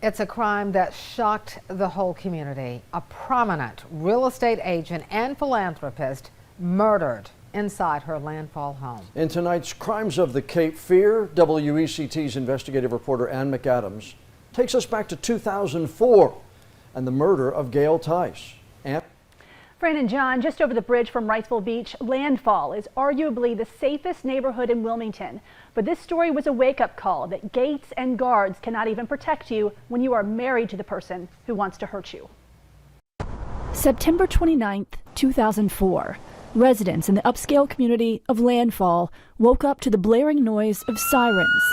It's a crime that shocked the whole community. A prominent real estate agent and philanthropist murdered inside her Landfall home. In tonight's Crimes of the Cape Fear, WECT's investigative reporter Ann McAdams takes us back to 2004 and the murder of Gail Tice. Ann? Fran and John, just over the bridge from Wrightsville Beach, Landfall is arguably the safest neighborhood in Wilmington. But this story was a wake-up call that gates and guards cannot even protect you when you are married to the person who wants to hurt you. September 29th, 2004. Residents in the upscale community of Landfall woke up to the blaring noise of sirens.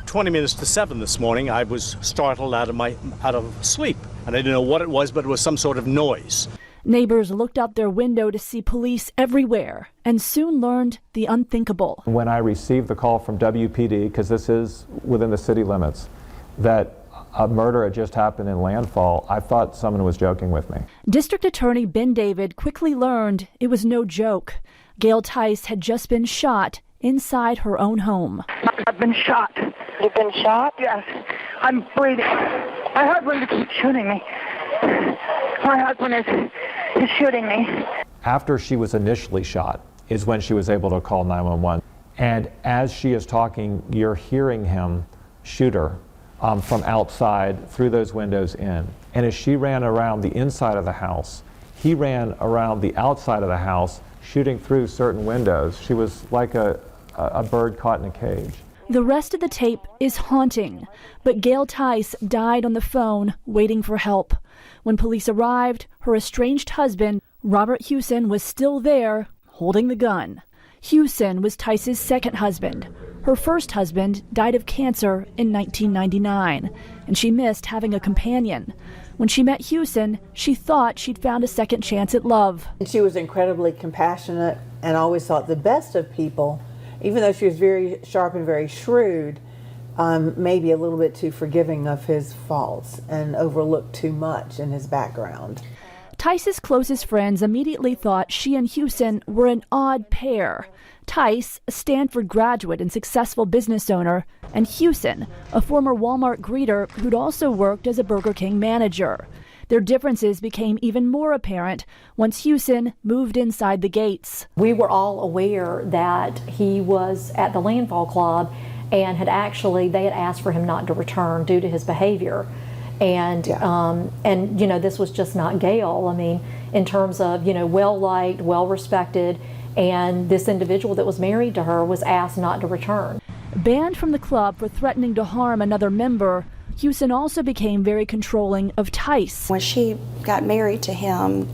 20 minutes to 7 this morning, I was startled out of sleep, and I didn't know what it was, but it was some sort of noise. Neighbors looked out their window to see police everywhere and soon learned the unthinkable. When I received the call from WPD, because this is within the city limits, that a murder had just happened in Landfall, I thought someone was joking with me. District Attorney Ben David quickly learned it was no joke. Gail Tice had just been shot inside her own home. I've been shot. You've been shot? Yes. I'm bleeding. My husband is shooting me. My husband is shooting me. After she was initially shot is when she was able to call 911. And as she is talking, you're hearing him shoot her from outside through those windows in. And as she ran around the inside of the house, he ran around the outside of the house, shooting through certain windows. She was like a bird caught in a cage. The rest of the tape is haunting, but Gail Tice died on the phone waiting for help. When police arrived, her estranged husband, Robert Hewson, was still there holding the gun. Hewson was Tice's second husband. Her first husband died of cancer in 1999, and she missed having a companion. When she met Hewson, she thought she'd found a second chance at love. She was incredibly compassionate and always thought the best of people, even though she was very sharp and very shrewd, maybe a little bit too forgiving of his faults and overlooked too much in his background. Tice's closest friends immediately thought she and Hewson were an odd pair. Tice, a Stanford graduate and successful business owner, and Hewson, a former Walmart greeter who'd also worked as a Burger King manager. Their differences became even more apparent once Hewson moved inside the gates. We were all aware that he was at the Landfall Club and they had asked for him not to return due to his behavior. And you know, this was just not Gail. I mean, in terms of, you know, well-liked, well-respected, and this individual that was married to her was asked not to return. Banned from the club for threatening to harm another member, Hewson also became very controlling of Tice. When she got married to him,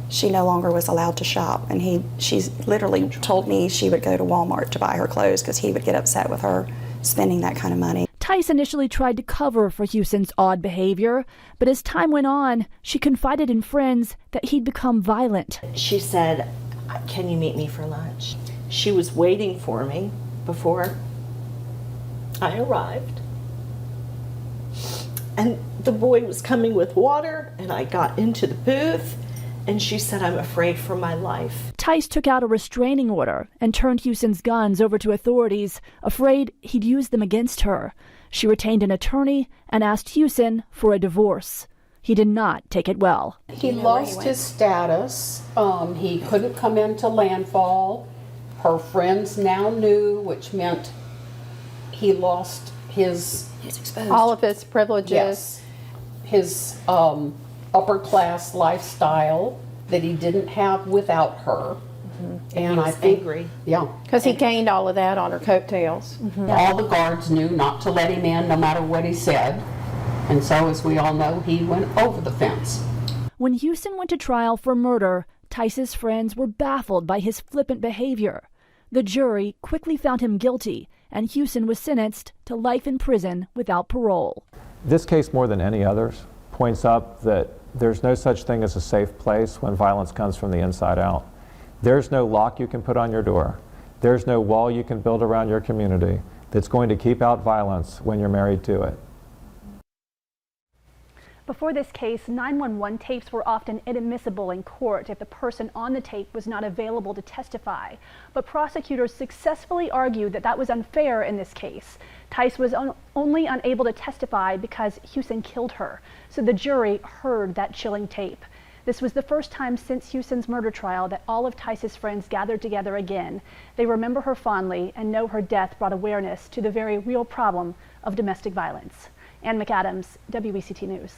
she no longer was allowed to shop, and she literally told me she would go to Walmart to buy her clothes because he would get upset with her spending that kind of money. Tice initially tried to cover for Hewson's odd behavior, but as time went on, she confided in friends that he'd become violent. She said, "Can you meet me for lunch?" She was waiting for me before I arrived. And the boy was coming with water, and I got into the booth, and she said, "I'm afraid for my life." Tice took out a restraining order and turned Hewson's guns over to authorities, afraid he'd use them against her. She retained an attorney and asked Hewson for a divorce. He did not take it well. He lost his status. He couldn't come into Landfall. Her friends now knew, which meant he lost his all of his privileges. Yes, his upper class lifestyle that he didn't have without her. And I think angry. Yeah, because he gained all of that on her coattails. All the guards knew not to let him in no matter what he said. And so, as we all know, he went over the fence. When Hewson went to trial for murder, Tice's friends were baffled by his flippant behavior. The jury quickly found him guilty, and Hewson was sentenced to life in prison without parole. This case, more than any others, points up that there's no such thing as a safe place when violence comes from the inside out. There's no lock you can put on your door. There's no wall you can build around your community that's going to keep out violence when you're married to it. Before this case, 911 tapes were often inadmissible in court if the person on the tape was not available to testify. But prosecutors successfully argued that that was unfair in this case. Tice was only unable to testify because Houston killed her, so the jury heard that chilling tape. This was the first time since Houston's murder trial that all of Tice's friends gathered together again. They remember her fondly and know her death brought awareness to the very real problem of domestic violence. Ann McAdams, WECT News.